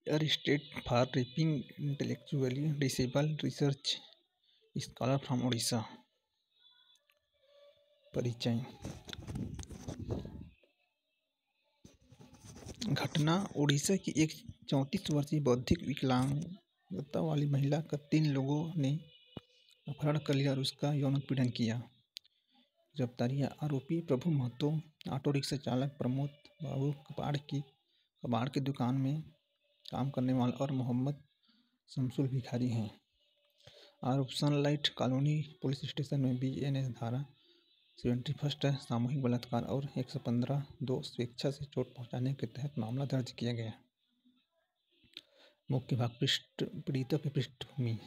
Air state for rapping intellectually disable research scholar from Orissa. परिचय। घटना। उड़ीसा की एक 34 वर्षीय बौद्धिक विकलांगता वाली महिला का 3 लोगों ने अपहरण कर लिया और उसका यौन उत्पीड़न किया। गिरफ्तारियां। आरोपी प्रभु महतो, ऑटो रिक्शा चालक प्रमोद बाबू कबाड़ की दुकान में काम करने वाला और मोहम्मद शमसुल भिखारी हैं। आरोप। सनलाइट कॉलोनी पुलिस स्टेशन में BNS धारा 71 सामूहिक बलात्कार और 115(2) स्वेच्छा से चोट पहुंचाने के तहत मामला दर्ज किया गया। मुख्य भाग। पीड़िता की पृष्ठभूमि।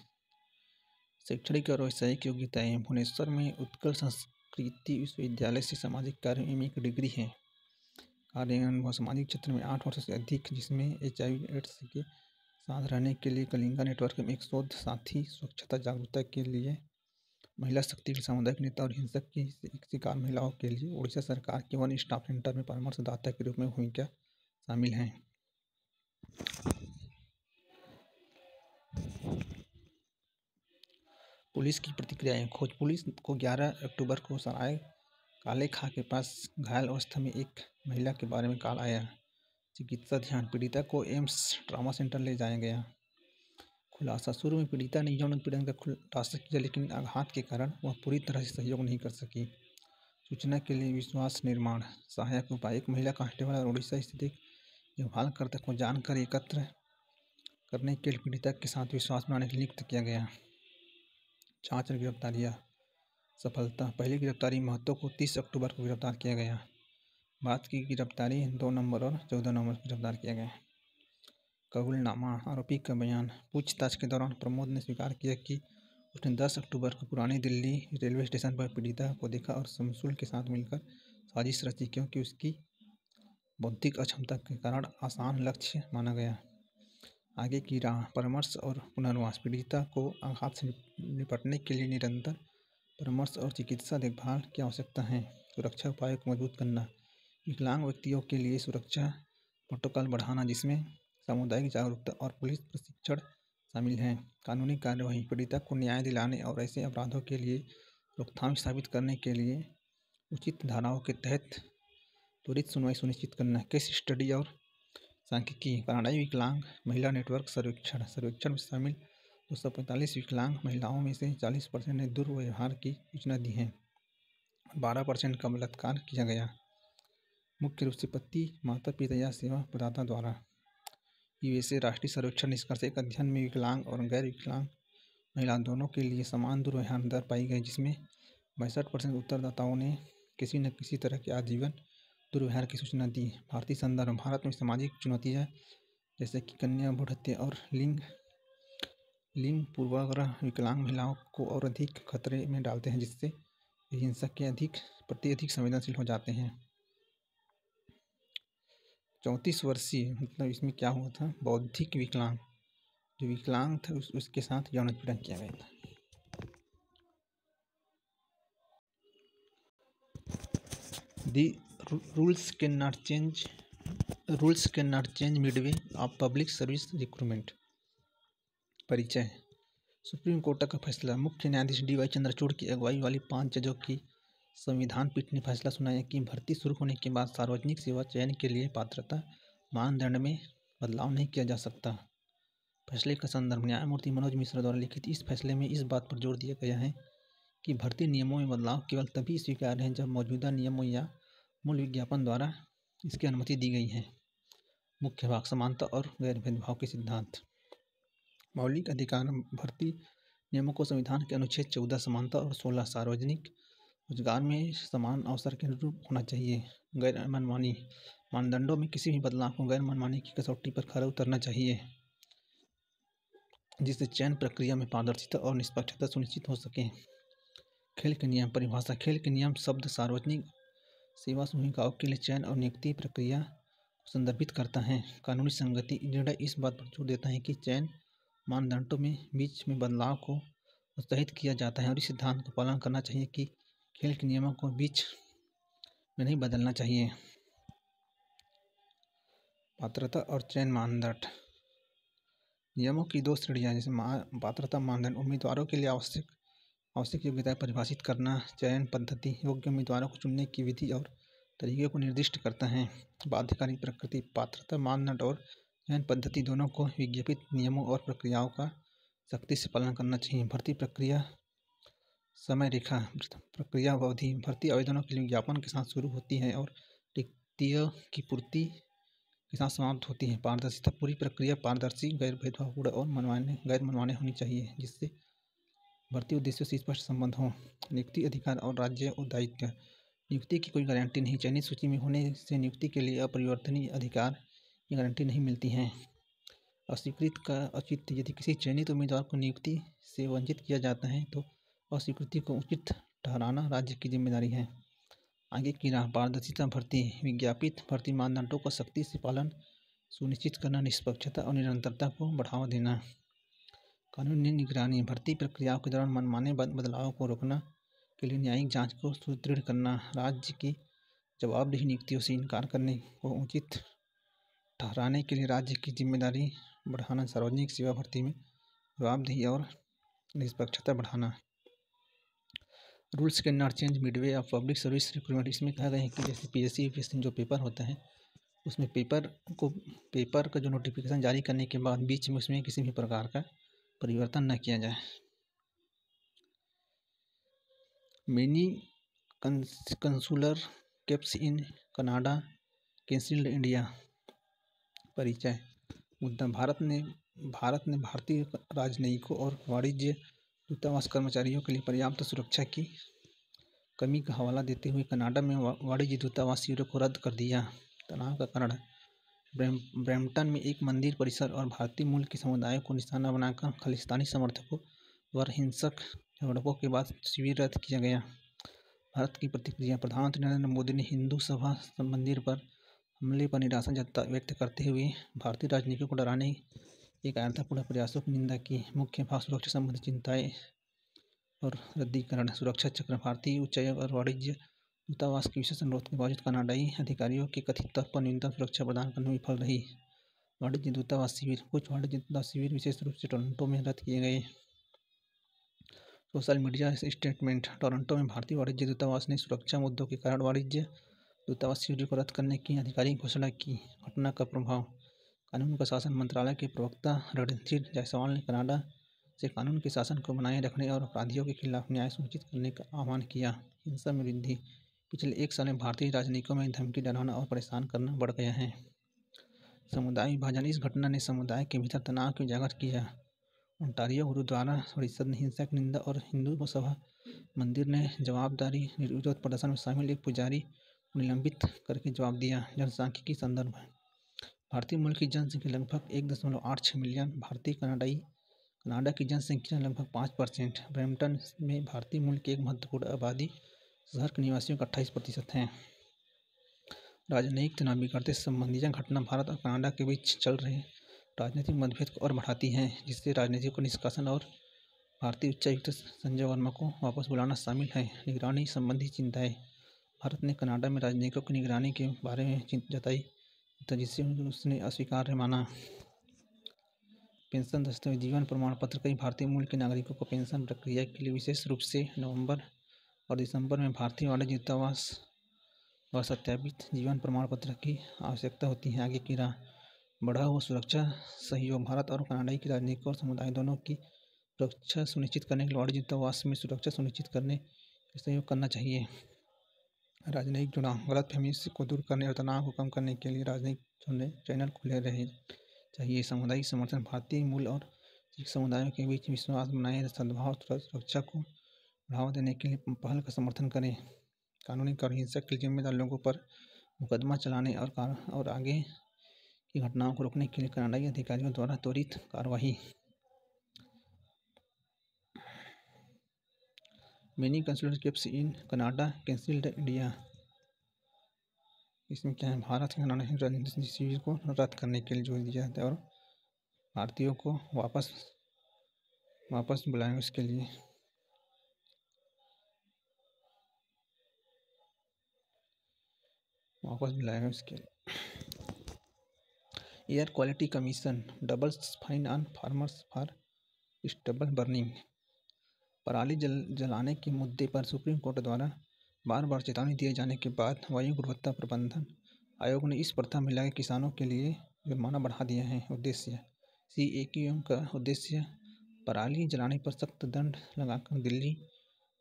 शैक्षणिक और व्यावसायिक योग्यताएं। भुवनेश्वर में उत्कल संस्कृति विश्वविद्यालय से सामाजिक कार्य में एक डिग्री है। कार्य अनुभव। सामाजिक क्षेत्र में 8 वर्षों से अधिक, जिसमें HIV/AIDS के साथ रहने के लिए कलिंगा नेटवर्क में एक शोध साथी, स्वच्छता जागरूकता के लिए महिला शक्ति के सामुदायिक नेता और हिंसक की शिकार महिलाओं के लिए उड़ीसा सरकार के वन स्टॉप सेंटर में परामर्शदाता के रूप में भूमिका शामिल है। पुलिस की प्रतिक्रियाएं। खोज। पुलिस को 11 अक्टूबर को सराय काले खां के पास घायल अवस्था में एक महिला के बारे में कॉल आया। चिकित्सा ध्यान। पीड़िता को एम्स ट्रॉमा सेंटर ले जाया गया। खुलासा। शुरू में पीड़िता ने यौन उत्पीड़न का खुलासा किया, लेकिन आघात के कारण वह पूरी तरह से सहयोग नहीं कर सकी। सूचना के लिए विश्वास निर्माण। सहायक उपाय। एक महिला कांस्टेबल और उड़ीसा स्थित एक देखभालकर्ता को जानकारी एकत्र करने के लिए पीड़िता के साथ विश्वास बनाने के लिए नियुक्त किया गया। जांच और गिरफ्तारियां। सफलता। पहली गिरफ्तारी महतो को 30 अक्टूबर को गिरफ्तार किया गया। बाद की गिरफ्तारी 2 नवंबर और 14 नवंबर को गिरफ्तार किया गया। कबूलनामा। आरोपी का बयान। पूछताछ के दौरान प्रमोद ने स्वीकार किया कि उसने 10 अक्टूबर को पुरानी दिल्ली रेलवे स्टेशन पर पीड़िता को देखा और शमसुल के साथ मिलकर साजिश रची, क्योंकि उसकी बौद्धिक अक्षमता के कारण आसान लक्ष्य माना गया। आगे की राह। परामर्श और पुनर्वास। पीड़िता को आघात से निपटने के लिए निरंतर परामर्श और चिकित्सा देखभाल की आवश्यकता है। सुरक्षा उपायों को मजबूत करना। विकलांग व्यक्तियों के लिए सुरक्षा प्रोटोकॉल बढ़ाना, जिसमें सामुदायिक जागरूकता और पुलिस प्रशिक्षण शामिल है। कानूनी कार्यवाही। पीड़िता को न्याय दिलाने और ऐसे अपराधों के लिए रोकथाम स्थापित करने के लिए उचित धाराओं के तहत त्वरित सुनवाई सुनिश्चित करना। केस स्टडी और सांख्यिकी। कनाडाई विकलांग महिला नेटवर्क सर्वेक्षण में शामिल 245 विकलांग महिलाओं में से 40% ने दुर्व्यवहार की सूचना दी है। 12% का बलात्कार किया गया, मुख्य रूप से पति, माता पिता या सेवा प्रदाता द्वारा। USA राष्ट्रीय सर्वेक्षण निष्कर्ष। एक अध्ययन में विकलांग और गैर विकलांग महिला दोनों के लिए समान दुर्व्यवहार दर पाई गई, जिसमें 62% उत्तरदाताओं ने किसी न किसी तरह के आजीवन दुर्व्यवहार की सूचना दी। भारतीय संदर्भ। भारत में सामाजिक चुनौतियां जैसे कि कन्या भ्रूण हत्या और लिंग पूर्वाग्रह विकलांग महिलाओं को और अधिक खतरे में डालते हैं, जिससे वे हिंसा के प्रति अधिक संवेदनशील हो जाते हैं। 34 वर्षीय, मतलब इसमें क्या हुआ था, बौद्धिक विकलांग, जो विकलांग था उसके साथ यौन उत्पीड़न किया गया था। The rules cannot change midway of public service recruitment। परिचय। सुप्रीम कोर्ट का फैसला। मुख्य न्यायाधीश DY चंद्रचूड़ की अगुवाई वाली 5 जजों की संविधान पीठ ने फैसला सुनाया कि भर्ती शुरू होने के बाद सार्वजनिक सेवा चयन के लिए पात्रता मानदंड में बदलाव नहीं किया जा सकता। फैसले का संदर्भ। न्यायमूर्ति मनोज मिश्रा द्वारा लिखित इस फैसले में इस बात पर जोर दिया गया है कि भर्ती नियमों में बदलाव केवल तभी स्वीकार्य है जब मौजूदा नियमों या मूल विज्ञापन द्वारा इसकी अनुमति दी गई है। मुख्य भाग। समानता और गैर भेदभाव के सिद्धांत। मौलिक अधिकार। भर्ती नियमों को संविधान के अनुच्छेद 14 समानता और 16 सार्वजनिक रोजगार में समान अवसर के अनुरूप होना चाहिए। गैर मनमानी। मानदंडों में किसी भी बदलाव को गैर मनमानी की कसौटी पर खरा उतरना चाहिए, जिससे चयन प्रक्रिया में पारदर्शिता और निष्पक्षता सुनिश्चित हो सके। खेल के नियम। परिभाषा। खेल के नियम शब्द सार्वजनिक सेवा भूमिकाओं के लिए चयन और नियुक्ति प्रक्रिया को संदर्भित करता है। कानूनी संगति। निर्णय इस बात पर जोर देता है कि चयन मानदंडों में बीच में बदलाव को प्रोत्साहित किया जाता है और इस सिद्धांत का पालन करना चाहिए कि खेल के नियमों को बीच में नहीं बदलना चाहिए। पात्रता और चयन मानदंड। नियमों की दो श्रेणियाँ जैसे पात्रता मानदंड उम्मीदवारों के लिए आवश्यक योग्यताएं परिभाषित करना, चयन पद्धति योग्य उम्मीदवारों को चुनने की विधि और तरीके को निर्दिष्ट करता है। बाध्यकारी प्रकृति पात्रता मानदंड और चयन पद्धति दोनों को विज्ञापित नियमों और प्रक्रियाओं का सख्ती से पालन करना चाहिए। भर्ती प्रक्रिया समय रेखा प्रक्रिया अवधि भर्ती आवेदनों के लिए विज्ञापन के साथ शुरू होती है और रिक्तियों की पूर्ति के साथ समाप्त होती है। पारदर्शिता पूरी प्रक्रिया पारदर्शी, गैर भेदभावपूर्ण और गैर मनमाने होनी चाहिए, जिससे भर्ती उद्देश्यों से स्पष्ट संबंध हो। नियुक्ति अधिकार और राज्य और दायित्व नियुक्ति की कोई गारंटी नहीं। चयनित सूची में होने से नियुक्ति के लिए अपरिवर्तनीय अधिकार की गारंटी नहीं मिलती है। अस्वीकृत का औचित्य यदि किसी चयनित उम्मीदवार को नियुक्ति से वंचित किया जाता है तो अस्वीकृति को उचित ठहराना राज्य की जिम्मेदारी है। आगे की राह पारदर्शिता भर्ती विज्ञापित भर्ती मानदंडों का सख्ती से पालन सुनिश्चित करना, निष्पक्षता और निरंतरता को बढ़ावा देना। कानूनी निगरानी भर्ती प्रक्रियाओं के दौरान मनमाने बदलावों को रोकना के लिए न्यायिक जांच को सुदृढ़ करना, राज्य की जवाबदेही नियुक्तियों से इनकार करने को उचित ठहराने के लिए राज्य की जिम्मेदारी बढ़ाना, सार्वजनिक सेवा भर्ती में जवाबदेही और निष्पक्षता बढ़ाना। Rules can not change Midway of public service recruitment इसमें कहा गया है कि जैसे पीएससी यूपीएससी जो पेपर होता है उसमें पेपर का जो नोटिफिकेशन जारी करने के बाद बीच में उसमें किसी भी प्रकार का परिवर्तन न किया जाए। Many consular caps in Canada cancelled India. परिचय मुद्दा भारत ने भारतीय राजनयिकों और वाणिज्य दूतावास कर्मचारियों के लिए पर्याप्त सुरक्षा की कमी का हवाला देते हुए कनाडा में वाणिज्य दूतावास शिविरों को रद्द कर दिया। तनाव का कारण ब्रैम्पटन में एक मंदिर परिसर और भारतीय मूल के समुदाय को निशाना बनाकर खालिस्तानी समर्थकों द्वारा हिंसक झड़पों के बाद शिविर रद्द किया गया। भारत की प्रतिक्रिया प्रधानमंत्री नरेंद्र मोदी ने हिंदू सभा मंदिर पर हमले पर निराशा व्यक्त करते हुए भारतीय राजनीतियों को डराने के कायरतापूर्ण प्रयासों की निंदा की। मुख्य भाग सुरक्षा संबंधी चिंताएं और रद्दीकरण सुरक्षा चक्र भारतीय उच्चायोग और वाणिज्य दूतावास के विशेष अनुरोध के बावजूद कनाडाई अधिकारियों के कथित तौर पर न्यूनतम सुरक्षा प्रदान करने में विफल रही। वाणिज्य दूतावास शिविर कुछ वाणिज्य दूतावास शिविर विशेष रूप से टोरंटो में रद्द किए गए। सोशल मीडिया स्टेटमेंट टोरंटो में भारतीय वाणिज्य दूतावास ने सुरक्षा मुद्दों के कारण वाणिज्य दूतावास शिविर को रद्द करने की आधिकारिक घोषणा की। घटना का प्रभाव कानून का शासन मंत्रालय के प्रवक्ता रणधीर जायसवाल ने कनाडा से कानून के शासन को बनाए रखने और अपराधियों के खिलाफ न्याय सुनिश्चित करने का आह्वान किया। हिंसा में वृद्धि पिछले एक साल में भारतीय राजनीतिकों में धमकी, डराना और परेशान करना बढ़ गया है। समुदाय विभाजन इस घटना ने समुदाय के भीतर तनाव को उजागर किया। ओंटारियो गुरुद्वारा परिषद ने हिंसा की निंदा और हिंदू सभा मंदिर ने जवाबदारी विरोध प्रदर्शन में शामिल एक पुजारी को निलंबित करके जवाब दिया। जनसांख्यिकी संदर्भ भारतीय मूल की जनसंख्या लगभग 1.86 मिलियन भारतीय कनाडा की जनसंख्या लगभग 5%। ब्रैम्पटन में भारतीय मूल की एक महत्वपूर्ण आबादी शहर के निवासियों का 28% है। राजनयिक चुनावी करते संबंधी यह घटना भारत और कनाडा के बीच चल रहे राजनीतिक मतभेद को और बढ़ाती है, जिससे राजनीतिक निष्कासन और भारतीय उच्चायुक्त संजय वर्मा को वापस बुलाना शामिल है। निगरानी संबंधी चिंताएं भारत ने कनाडा में राजनयिकों की निगरानी के बारे में जताई जिसे उसने अस्वीकार्य माना। पेंशन दस्तावेज जीवन प्रमाण पत्र कई भारतीय मूल के नागरिकों को पेंशन प्रक्रिया के लिए विशेष रूप से नवंबर और दिसंबर में भारतीय वाणिज्य दूतावास और सत्यापित जीवन प्रमाण पत्र की आवश्यकता होती है। आगे की राह बढ़ा हुआ सुरक्षा सहयोग भारत और कनाडाई की राजनीतिक और समुदाय दोनों की सुरक्षा सुनिश्चित करने के लिए वाणिज्य दूतावास में सुरक्षा सुनिश्चित करने का सहयोग करना चाहिए। राजनयिक जुड़ाव गलतफहमी को दूर करने और तनाव को कम करने के लिए राजनयिक चैनल खुले रहे चाहिए। सामुदायिक समर्थन भारतीय मूल और सिख समुदायों के बीच विश्वास बनाए सद्भाव सुरक्षा को बढ़ावा देने के लिए पहल का समर्थन करें। कानूनी और हिंसा के जिम्मेदार लोगों पर मुकदमा चलाने और आगे की घटनाओं को रोकने के लिए कनाडाई अधिकारियों द्वारा त्वरित कार्रवाई। Many consular caps in Canada cancelled India इसमें क्या है, भारत के कनाडा राजनीतिक शिविर को रद्द करने के लिए जोर दिया जाता है और भारतीयों को वापस बुलाएं उसके लिए। Air quality commission doubles fine on farmers for stubble burning. पराली जलाने के मुद्दे पर सुप्रीम कोर्ट द्वारा बार बार चेतावनी दिए जाने के बाद वायु गुणवत्ता प्रबंधन आयोग ने इस प्रथा में लगे किसानों के लिए जुर्माना बढ़ा दिया है। उद्देश्य CAQM का उद्देश्य पराली जलाने पर सख्त दंड लगाकर दिल्ली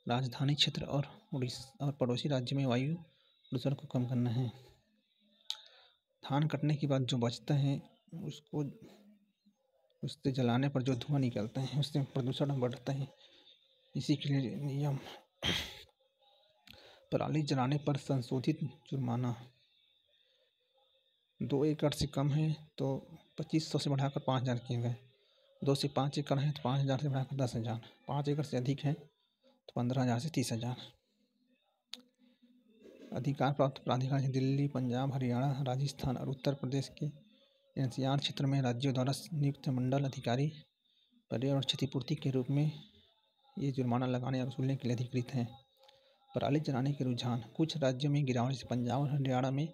राजधानी क्षेत्र और उड़ीसा और पड़ोसी राज्य में वायु प्रदूषण को कम करना है। धान कटने के बाद जो बचता है उससे जलाने पर जो धुआं निकलता है उससे प्रदूषण बढ़ता है। इसी के लिए नियम पराली जलाने पर संशोधित जुर्माना 2 एकड़ से कम है तो 2500 से बढ़ाकर 5000 किए गए। 2 से 5 एकड़ है तो 5000 से बढ़ाकर 10,000। 5 एकड़ से अधिक है तो 15,000 से 30,000। अधिकार प्राप्त प्राधिकार दिल्ली, पंजाब, हरियाणा, राजस्थान और उत्तर प्रदेश के NCR क्षेत्र में राज्यों द्वारा नियुक्त मंडल अधिकारी पर्यावरण क्षतिपूर्ति के रूप में ये जुर्माना लगाने और वसूलने के लिए अधिकृत हैं। पराली जलाने के रुझान कुछ राज्यों में गिरावट से पंजाब और हरियाणा में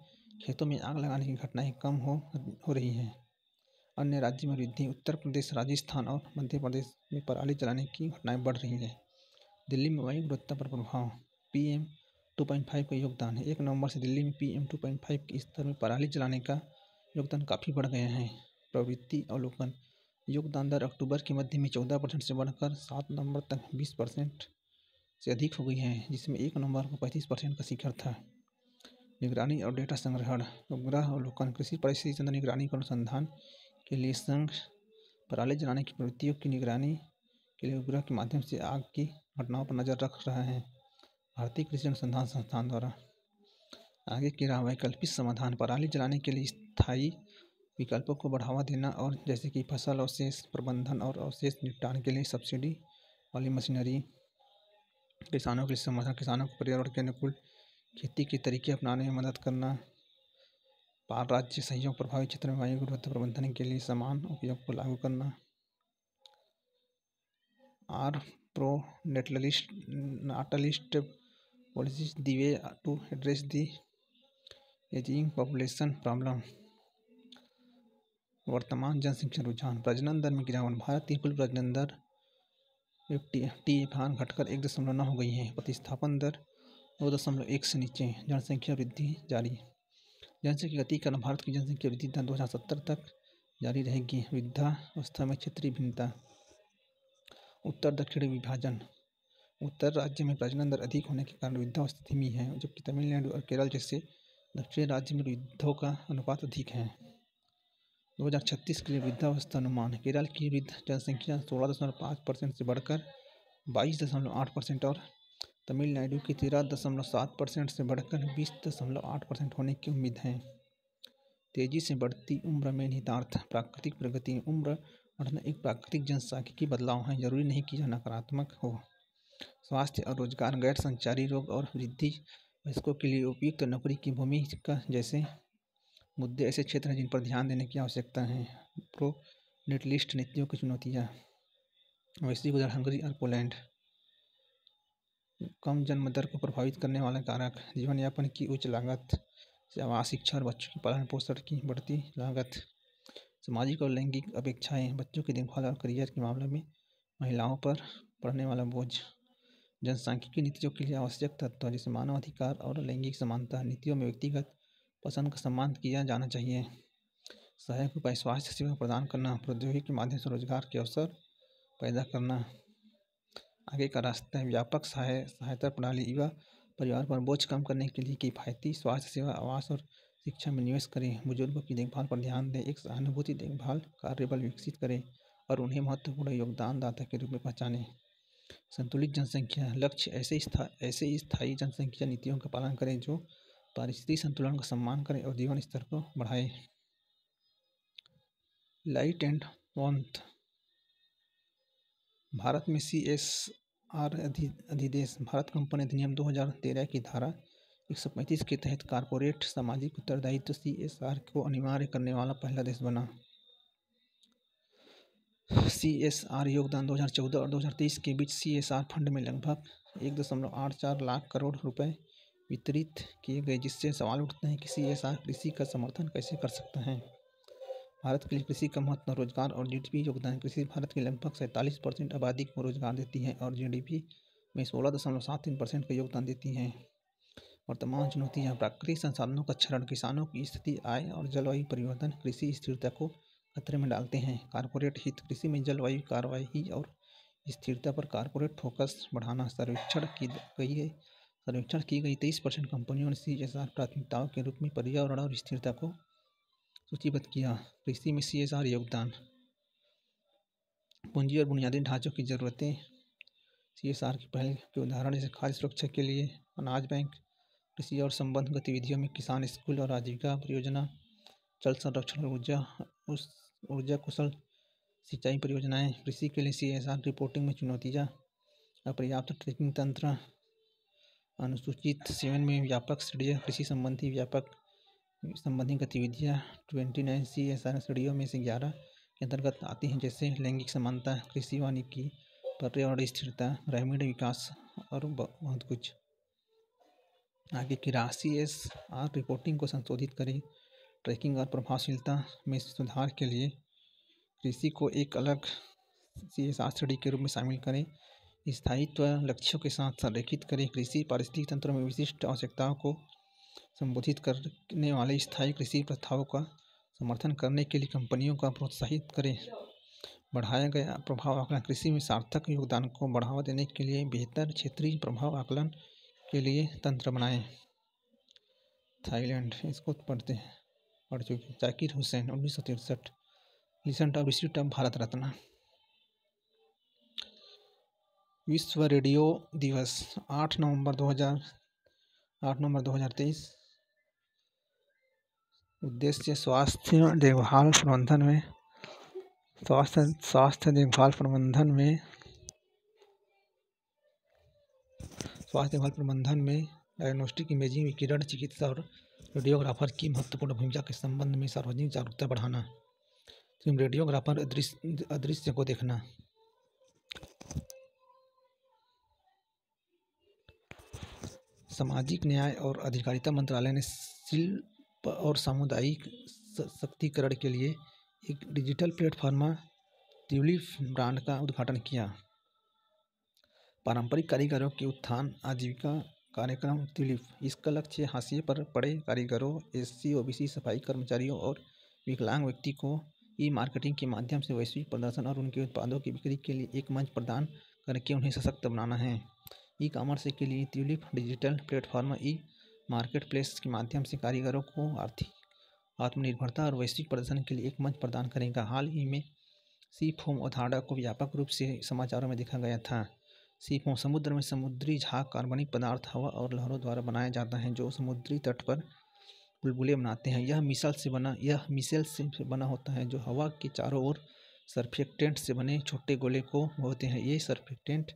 खेतों में आग लगाने की घटनाएं कम हो रही हैं। अन्य राज्यों में वृद्धि उत्तर प्रदेश, राजस्थान और मध्य प्रदेश में पराली जलाने की घटनाएं बढ़ रही हैं। दिल्ली में वायु गुणवत्ता पर प्रभाव PM 2.5 का योगदान है। 1 नवंबर से दिल्ली में PM 2.5 के स्तर में पराली जलाने का योगदान काफ़ी बढ़ गया है। प्रवृत्ति अवलोकन योगदान दर अक्टूबर के मध्य में 14% से बढ़कर 7 नवंबर तक 20% से अधिक हो गई है, जिसमें 1 नवंबर को 35% का शिखर था। निगरानी और डेटा संग्रहण उपग्रह अवलोकन कृषि परिस्थिति तंत्र निगरानी और अनुसंधान के लिए संघ पराली जलाने की प्रवृत्तियों की निगरानी के लिए उपग्रह के माध्यम से आग की घटनाओं पर नजर रख रहा है। भारतीय कृषि अनुसंधान संस्थान द्वारा आगे की राह वैकल्पिक समाधान पराली जलाने के लिए स्थायी विकल्पों को बढ़ावा देना और जैसे कि फसल अवशेष प्रबंधन और अवशेष निपटान के लिए सब्सिडी वाली मशीनरी, किसानों के लिए समाधान, किसानों को पर्यावरण के अनुकूल खेती के तरीके अपनाने में मदद करना, पार राज्य सहयोग प्रभावित क्षेत्र में वायु गुणवत्ता प्रबंधन के लिए समान उपयोग को लागू करना। Pronatalist policies the way to address the ageing population problem. वर्तमान जनसंख्या रुझान प्रजनन दर में गिरावट भारत की कुल प्रजनन दर TFR घटकर 1.9 हो गई है। प्रतिस्थापन दर 2.1 से नीचे। जनसंख्या वृद्धि जारी जनसंख्या गति कारण भारत की जनसंख्या वृद्धि दर 2070 तक जारी रहेगी। वृद्धावस्था में क्षेत्रीय भिन्नता उत्तर दक्षिण विभाजन उत्तर राज्य में प्रजनन दर अधिक होने के कारण वृद्धावस्था धीमी है, जबकि तमिलनाडु और केरल जैसे दक्षिण राज्य में वृद्धों का अनुपात अधिक है। 2036 के लिए वृद्धावस्था अनुमान केरल की वृद्ध जनसंख्या 16.5% से बढ़कर 22.8% और तमिलनाडु की 13.7% से बढ़कर 20.8% होने की उम्मीद है। तेजी से बढ़ती उम्र में निहितार्थ प्राकृतिक प्रगति उम्र बढ़ना एक प्राकृतिक जनसांख्यिकी बदलाव है, जरूरी नहीं कि यह नकारात्मक हो। स्वास्थ्य और रोजगार गैर संचारी रोग और वृद्धि वयस्कों के लिए उपयुक्त नौकरी की भूमिका जैसे मुद्दे ऐसे क्षेत्र हैं जिन पर ध्यान देने की आवश्यकता है। प्रो नेटलिस्ट नीतियों की चुनौतियाँ वैश्विक उदाहरण हंगरी और पोलैंड। कम जन्म दर को प्रभावित करने वाला कारक जीवन यापन की उच्च लागत, आवास, शिक्षा और बच्चों के पालन पोषण की बढ़ती लागत, सामाजिक और लैंगिक अपेक्षाएं, बच्चों की देखभाल और करियर के मामले में महिलाओं पर पड़ने वाला बोझ। जनसांख्यिकी नीतियों के लिए आवश्यक तत्व जैसे मानव अधिकार और लैंगिक समानता। नीतियों में व्यक्तिगत पसंद का सम्मान किया जाना चाहिए। सहायक उपाय स्वास्थ्य सेवा प्रदान करना, प्रौद्योगिकी के माध्यम से रोजगार के अवसर पैदा करना। आगे का रास्ता है व्यापक सहायता प्रणाली युवा परिवार पर बोझ कम करने के लिए किफ़ायती स्वास्थ्य सेवा, आवास और शिक्षा में निवेश करें। बुजुर्गों की देखभाल पर ध्यान दें। एक सहानुभूति देखभाल कार्यबल विकसित करें और उन्हें महत्वपूर्ण योगदानदाता के रूप में पहचानें। संतुलित जनसंख्या लक्ष्य ऐसे स्थायी जनसंख्या नीतियों का पालन करें जो पारिस्थितिक संतुलन का सम्मान करें और जीवन स्तर को बढ़ाएं। लाइट एंड वार्मथ भारत में CSR अधिदेश भारत कंपनी अधिनियम 2013 की धारा 135 के तहत कॉर्पोरेट सामाजिक उत्तरदायित्व CSR को अनिवार्य करने वाला पहला देश बना। CSR योगदान 2014 और 2023 के बीच CSR फंड में लगभग 1.84 लाख करोड़ रुपए वितरित किए गए, जिससे सवाल उठते हैं कि CSR कृषि का समर्थन कैसे कर सकता है। भारत के लिए कृषि का महत्व रोजगार और जीडीपी योगदान। कृषि भारत की लगभग 47% आबादी को रोजगार देती है और जीडीपी में 16.73% का योगदान देती है। वर्तमान चुनौतियाँ: प्राकृतिक संसाधनों का क्षरण, किसानों की स्थिति, आय और जलवायु परिवर्तन कृषि स्थिरता को खतरे में डालते हैं। कारपोरेट हित: कृषि में जलवायु कार्रवाई और स्थिरता पर कारपोरेट फोकस बढ़ाना। सर्वेक्षण की गई 23% कंपनियों ने CSR प्राथमिकताओं के रूप में पर्यावरण और स्थिरता को सूचीबद्ध किया। कृषि में CSR योगदान: पूंजी और बुनियादी ढांचों की जरूरतें। CSR की पहल के उदाहरण जैसे खाद्य सुरक्षा के लिए अनाज बैंक, कृषि और संबद्ध गतिविधियों में किसान स्कूल और आजीविका परियोजना, जल संरक्षण और ऊर्जा कुशल सिंचाई परियोजनाएं। कृषि के लिए CSR रिपोर्टिंग में चुनौतियाँ: अपर्याप्त ट्रैकिंग तंत्र, अनुसूचित सेवन में व्यापक श्रेणियाँ, कृषि संबंधी गतिविधियाँ। 29 CSR श्रेणियों में से 11 के अंतर्गत आती हैं, जैसे लैंगिक समानता, कृषि वानिकी, पर्यावरण स्थिरता, ग्रामीण विकास और बहुत कुछ। आगे की राह: CSR रिपोर्टिंग को संशोधित करें। ट्रैकिंग और प्रभावशीलता में सुधार के लिए कृषि को एक अलग CSR श्रेणी के रूप में शामिल करें। स्थायित्व लक्ष्यों के साथ संरेखित करें। कृषि पारिस्थितिक तंत्र में विशिष्ट आवश्यकताओं को संबोधित करने वाले स्थायी कृषि प्रथाओं का समर्थन करने के लिए कंपनियों को प्रोत्साहित करें। बढ़ाया गया प्रभाव आकलन: कृषि में सार्थक योगदान को बढ़ावा देने के लिए बेहतर क्षेत्रीय प्रभाव आकलन के लिए तंत्र बनाएं। थाईलैंड, इसको पढ़ चुके। Zakir Hussain, 1963, recent of receipt of Bharat Ratna. विश्व रेडियो दिवस 8 नवंबर 2023। उद्देश्य: स्वास्थ्य देखभाल प्रबंधन में डायग्नोस्टिक इमेजिंग, विकिरण चिकित्सा और रेडियोग्राफर की महत्वपूर्ण भूमिका के संबंध में सार्वजनिक जागरूकता बढ़ाना। रेडियोग्राफर अदृश्य को देखना। सामाजिक न्याय और अधिकारिता मंत्रालय ने शिल्प और सामुदायिक सशक्तिकरण के लिए एक डिजिटल प्लेटफॉर्म ट्यूलिप ब्रांड का उद्घाटन किया। पारंपरिक कारीगरों के उत्थान आजीविका कार्यक्रम ट्यूलिप। इसका लक्ष्य हाशिए पर पड़े कारीगरों, SC, OBC, सफाई कर्मचारियों और विकलांग व्यक्ति को ई-मार्केटिंग के माध्यम से वैश्विक प्रदर्शन और उनके उत्पादों की बिक्री के लिए एक मंच प्रदान करके उन्हें सशक्त बनाना है। ई-कॉमर्स के लिए tulip digital platform e-market place के माध्यम से कारीगरों को आर्थिक आत्मनिर्भरता और वैश्विक प्रदर्शन के लिए एक मंच प्रदान करेगा। हाल ही में सी फोम अवधारणा को व्यापक रूप से समाचारों में देखा गया था। सी फोम समुद्र में समुद्री झाग कार्बनिक पदार्थ हवा और लहरों द्वारा बनाया जाता है जो समुद्री तट पर बुलबुले बनाते हैं। यह मिसेल से बना होता है जो हवा के चारों ओर सरफेक्टेंट से बने छोटे गोले को होते हैं। ये सरफेक्टेंट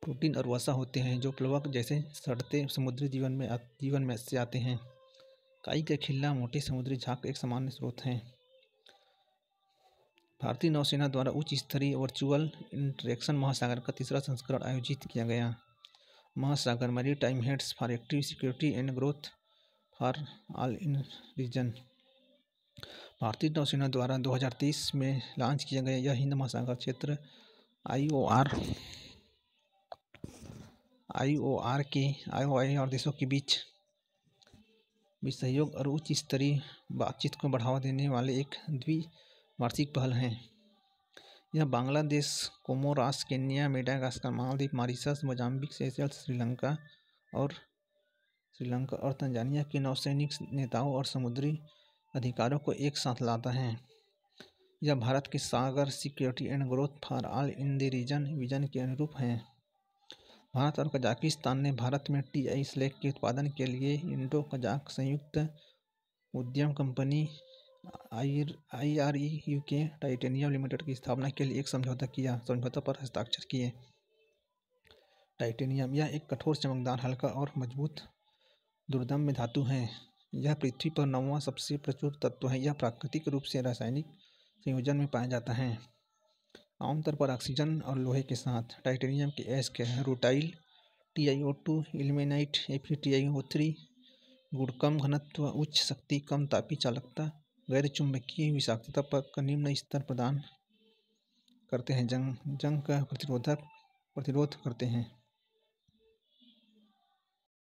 प्रोटीन और वसा होते हैं जो प्लवक जैसे सड़ते समुद्री जीवन में से आते हैं। काई का खिल्ला मोटे समुद्री झाग एक सामान्य स्रोत है। भारतीय नौसेना द्वारा उच्च स्तरीय वर्चुअल इंटरेक्शन महासागर का तीसरा संस्करण आयोजित किया गया। Mahasagar maritime heads for active security and growth for all in region. भारतीय नौसेना द्वारा 2023 में लॉन्च किया गया यह हिंद महासागर क्षेत्र IOR और देशों के बीच सहयोग और उच्च स्तरीय बातचीत को बढ़ावा देने वाले एक द्विवार्षिक पहल है। यह Bangladesh, Comoros, Kenya, Madagascar, Maldives, Mauritius, Mozambique, Seychelles, Sri Lanka और तंजानिया के नौसैनिक नेताओं और समुद्री अधिकारियों को एक साथ लाता है। यह भारत के Sagar security and growth for all in the region vision के अनुरूप है। भारत और कजाकिस्तान ने भारत में TI स्लैग के उत्पादन के लिए इंडो कजाक संयुक्त उद्यम कंपनी IREUK टाइटेनियम लिमिटेड की स्थापना के लिए एक समझौता पर हस्ताक्षर किए। टाइटेनियम यह एक कठोर, चमकदार, हल्का और मजबूत दुर्दम्य धातु है। यह पृथ्वी पर 9वां सबसे प्रचुर तत्व है। यह प्राकृतिक रूप से रासायनिक संयोजन में पाया जाता है, आमतौर पर ऑक्सीजन और लोहे के साथ। टाइटेनियम के अयस्क रूटाइल TiO2, इल्मेनाइट FeTiO3 गुण कम घनत्व, उच्च शक्ति, कम तापीय चालकता गैर चुंबकीय विषाक्तता पर का निम्न स्तर प्रदान करते हैं, जंग का प्रतिरोध करते हैं।